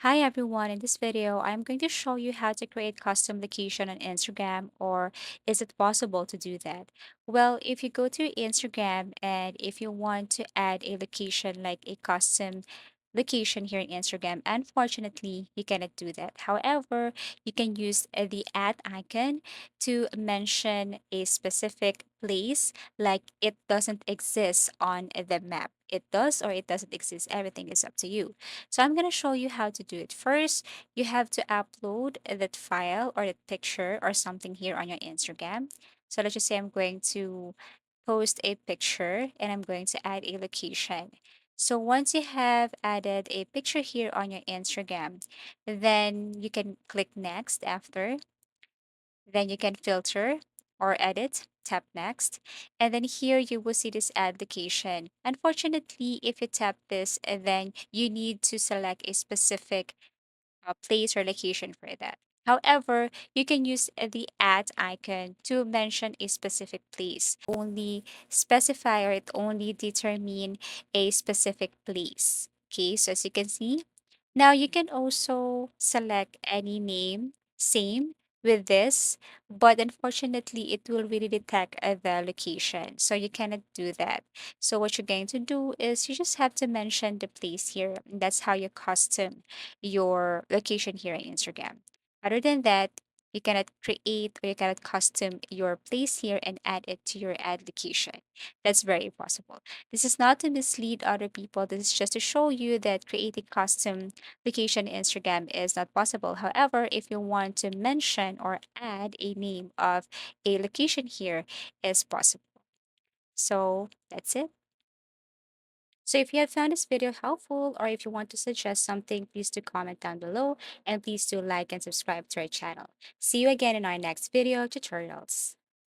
Hi everyone, in this video, I'm going to show you how to create custom location on Instagram, or is it possible to do that? Well, if you go to Instagram and if you want to add a location like a custom location here in Instagram, unfortunately, you cannot do that. However, you can use the add icon to mention a specific place like it doesn't exist on the map. It does or it doesn't exist. Everything is up to you. So I'm going to show you how to do it. First, you have to upload that file or that picture or something here on your Instagram. So let's just say I'm going to post a picture and I'm going to add a location. So once you have added a picture here on your Instagram, then you can click next after. Then you can filter or edit, tap next. And then here you will see this add location. Unfortunately, if you tap this, then you need to select a specific place or location for that. However, you can use the add icon to mention a specific place. Only specify or it only determine a specific place. Okay, so as you can see, now you can also select any name, same with this, but unfortunately it will really detect the location. So you cannot do that. So what you're going to do is you just have to mention the place here. And that's how you custom your location here on Instagram. Other than that, you cannot create or you cannot custom your place here and add it to your ad location. That's very possible. This is not to mislead other people. This is just to show you that creating custom location in Instagram is not possible. However, if you want to mention or add a name of a location here, is possible. So that's it. So if you have found this video helpful or if you want to suggest something, please do comment down below and please do like and subscribe to our channel. See you again in our next video tutorials.